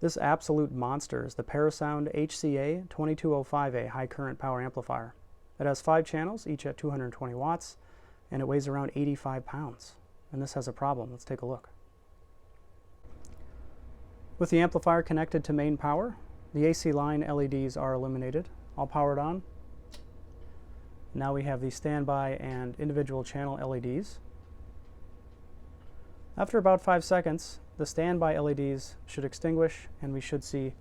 This absolute monster is the Parasound HCA 2205A high current power amplifier. It has 5 channels, each at 220 watts, and it weighs around 85 pounds. And this has a problem. Let's take a look. With the amplifier connected to main power, the AC line LEDs are illuminated, all powered on. Now we have the standby and individual channel LEDs. After about 5 seconds, the standby LEDs should extinguish and we should see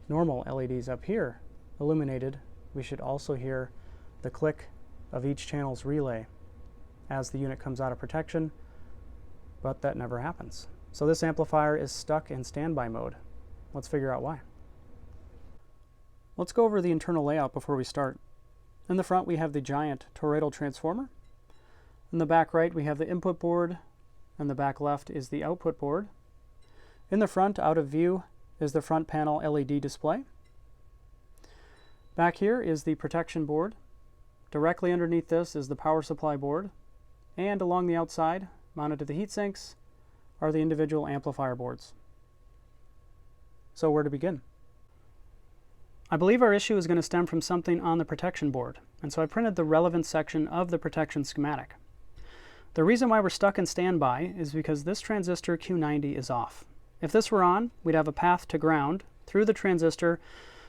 normal LEDs up here illuminated. We should also hear the click of each channel's relay as the unit comes out of protection, but that never happens. So this amplifier is stuck in standby mode. Let's figure out why. Let's go over the internal layout before we start. In the front we have the giant toroidal transformer. In the back right we have the input board, and the back left is the output board. In the front, out of view, is the front panel LED display. Back here is the protection board. Directly underneath this is the power supply board. And along the outside, mounted to the heat sinks, are the individual amplifier boards. So where to begin? I believe our issue is going to stem from something on the protection board, and so I printed the relevant section of the protection schematic. The reason why we're stuck in standby is because this transistor Q90 is off. If this were on, we'd have a path to ground through the transistor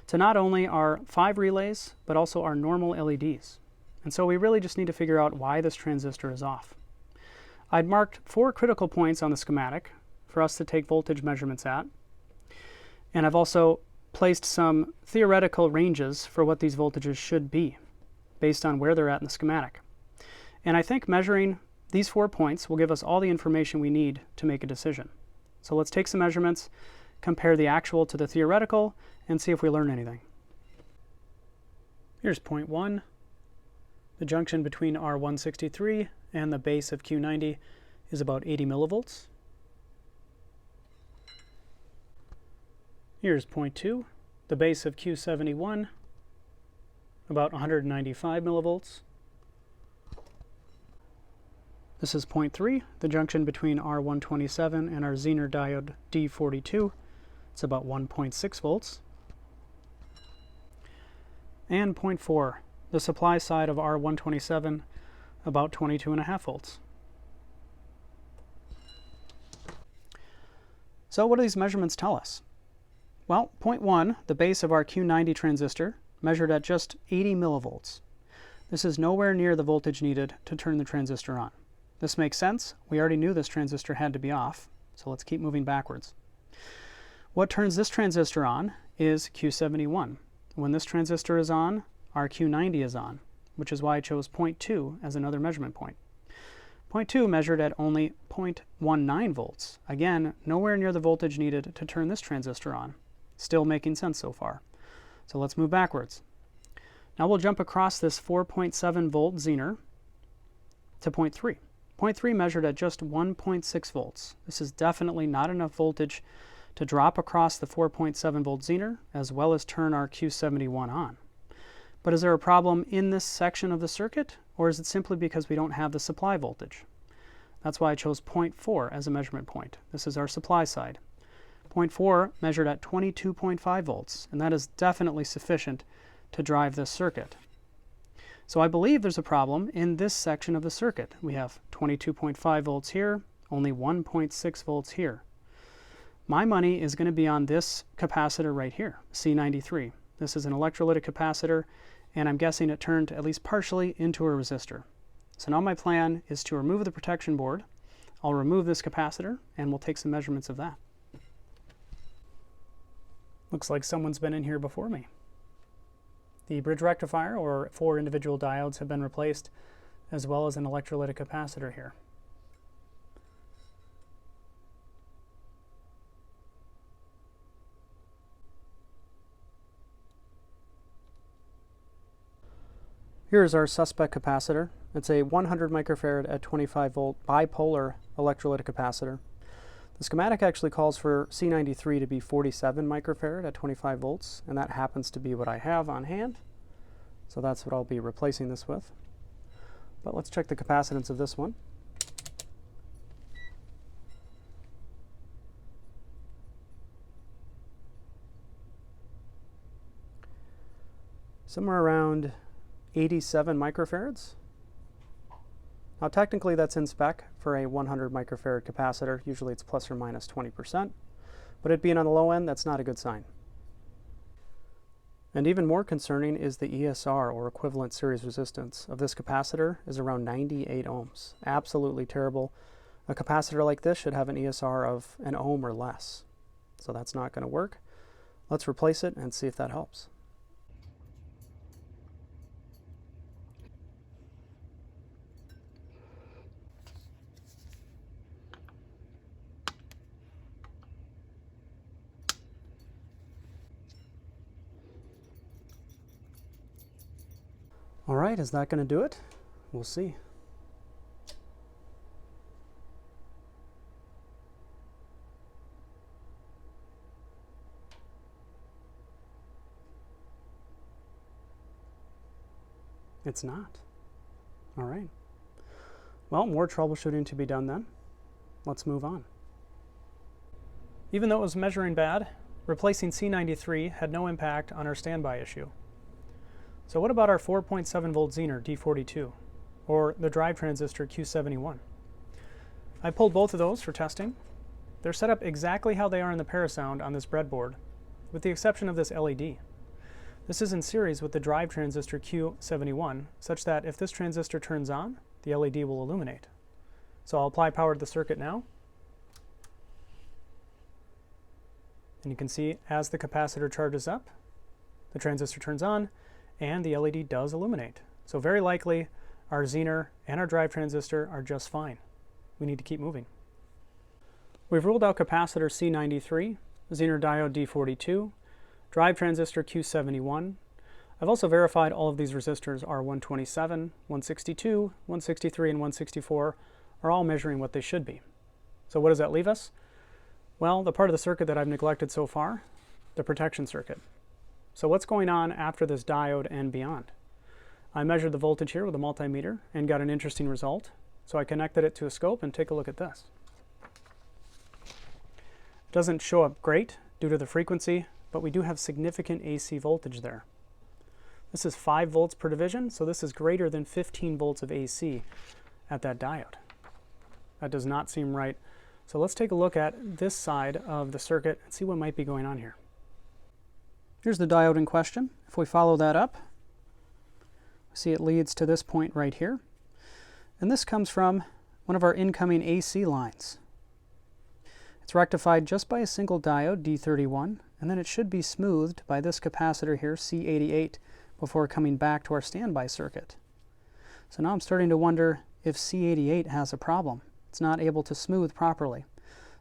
to not only our 5 relays, but also our normal LEDs. And so we really just need to figure out why this transistor is off. I'd marked 4 critical points on the schematic for us to take voltage measurements at. And I've also placed some theoretical ranges for what these voltages should be based on where they're at in the schematic. And I think measuring these 4 points will give us all the information we need to make a decision. So let's take some measurements, compare the actual to the theoretical, and see if we learn anything. Here's point 1. The junction between R163 and the base of Q90 is about 80 millivolts. Here's point 2. The base of Q71, about 195 millivolts. This is point 3, the junction between R127 and our Zener diode D42. It's about 1.6 volts. And point 4, the supply side of R127, about 22.5 volts. So what do these measurements tell us? Well, point 1, the base of our Q90 transistor, measured at just 80 millivolts. This is nowhere near the voltage needed to turn the transistor on. This makes sense. We already knew this transistor had to be off, so let's keep moving backwards. What turns this transistor on is Q71. When this transistor is on, our Q90 is on, which is why I chose point 2 as another measurement point. Point 2 measured at only 0.19 volts. Again, nowhere near the voltage needed to turn this transistor on. Still making sense so far. So let's move backwards. Now we'll jump across this 4.7 volt Zener to point 3. Point 3 measured at just 1.6 volts. This is definitely not enough voltage to drop across the 4.7 volt Zener as well as turn our Q71 on. But is there a problem in this section of the circuit, or is it simply because we don't have the supply voltage? That's why I chose point 4 as a measurement point. This is our supply side. Point 4 measured at 22.5 volts, and that is definitely sufficient to drive this circuit. So I believe there's a problem in this section of the circuit. We have 22.5 volts here, only 1.6 volts here. My money is going to be on this capacitor right here, C93. This is an electrolytic capacitor, and I'm guessing it turned at least partially into a resistor. So now my plan is to remove the protection board. I'll remove this capacitor, and we'll take some measurements of that. Looks like someone's been in here before me. The bridge rectifier, or 4 individual diodes, have been replaced, as well as an electrolytic capacitor here. Here is our suspect capacitor. It's a 100 microfarad at 25 volt bipolar electrolytic capacitor. The schematic actually calls for C93 to be 47 microfarad at 25 volts, and that happens to be what I have on hand. So that's what I'll be replacing this with. But let's check the capacitance of this one. somewhere around 87 microfarads. Now technically that's in spec for a 100 microfarad capacitor. Usually it's plus or minus 20%, but it being on the low end, that's not a good sign. And even more concerning is the ESR, or equivalent series resistance, of this capacitor is around 98 ohms. Absolutely terrible. A capacitor like this should have an ESR of an ohm or less. So that's not going to work. Let's replace it and see if that helps. All right, is that going to do it? We'll see. It's not. All right. Well, more troubleshooting to be done then. Let's move on. Even though it was measuring bad, replacing C93 had no impact on our standby issue. So what about our 4.7 volt Zener D42, or the drive transistor Q71? I pulled both of those for testing. They're set up exactly how they are in the Parasound on this breadboard, with the exception of this LED. This is in series with the drive transistor Q71, such that if this transistor turns on, the LED will illuminate. So I'll apply power to the circuit now. And you can see as the capacitor charges up, the transistor turns on, and the LED does illuminate. So very likely our Zener and our drive transistor are just fine. We need to keep moving. We've ruled out capacitor C93, Zener diode D42, drive transistor Q71. I've also verified all of these resistors are 127, 162, 163, and 164 are all measuring what they should be. So what does that leave us? Well, the part of the circuit that I've neglected so far, the protection circuit. So what's going on after this diode and beyond? I measured the voltage here with a multimeter and got an interesting result. So I connected it to a scope and take a look at this. It doesn't show up great due to the frequency, but we do have significant AC voltage there. This is 5 volts per division, so this is greater than 15 volts of AC at that diode. That does not seem right. So let's take a look at this side of the circuit and see what might be going on here. Here's the diode in question. If we follow that up, see it leads to this point right here. And this comes from one of our incoming AC lines. It's rectified just by a single diode, D31, and then it should be smoothed by this capacitor here, C88, before coming back to our standby circuit. So now I'm starting to wonder if C88 has a problem. It's not able to smooth properly.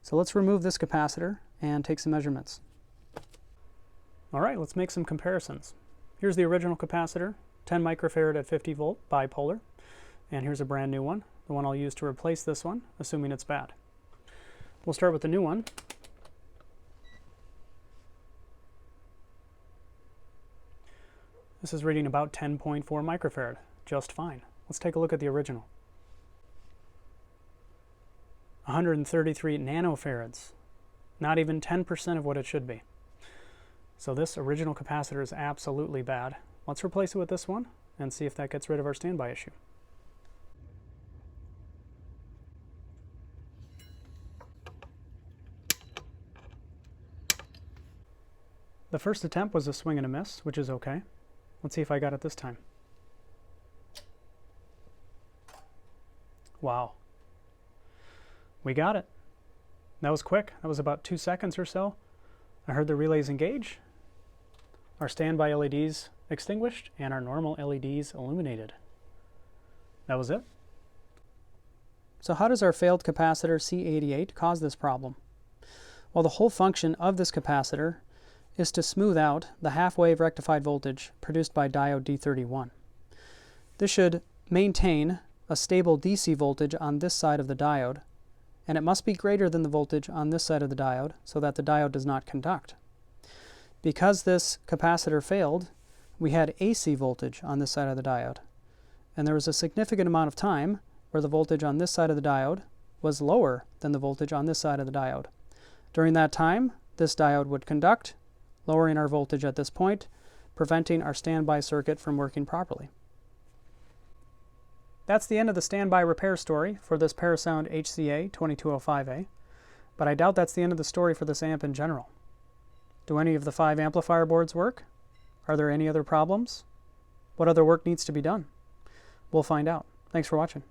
So let's remove this capacitor and take some measurements. All right, let's make some comparisons. Here's the original capacitor, 10 microfarad at 50 volt bipolar. And here's a brand new one, the one I'll use to replace this one, assuming it's bad. We'll start with the new one. This is reading about 10.4 microfarad, just fine. Let's take a look at the original. 133 nanofarads, not even 10% of what it should be. So this original capacitor is absolutely bad. Let's replace it with this one and see if that gets rid of our standby issue. The first attempt was a swing and a miss, which is okay. Let's see if I got it this time. Wow. We got it. That was quick. That was about 2 seconds or so. I heard the relays engage, our standby LEDs extinguished, and our normal LEDs illuminated. That was it. So how does our failed capacitor C88 cause this problem? Well, the whole function of this capacitor is to smooth out the half-wave rectified voltage produced by diode D31. This should maintain a stable DC voltage on this side of the diode, and it must be greater than the voltage on this side of the diode so that the diode does not conduct. Because this capacitor failed, we had AC voltage on this side of the diode, and there was a significant amount of time where the voltage on this side of the diode was lower than the voltage on this side of the diode. During that time, this diode would conduct, lowering our voltage at this point, preventing our standby circuit from working properly. That's the end of the standby repair story for this Parasound HCA 2205A, but I doubt that's the end of the story for this amp in general. Do any of the 5 amplifier boards work? Are there any other problems? What other work needs to be done? We'll find out. Thanks for watching.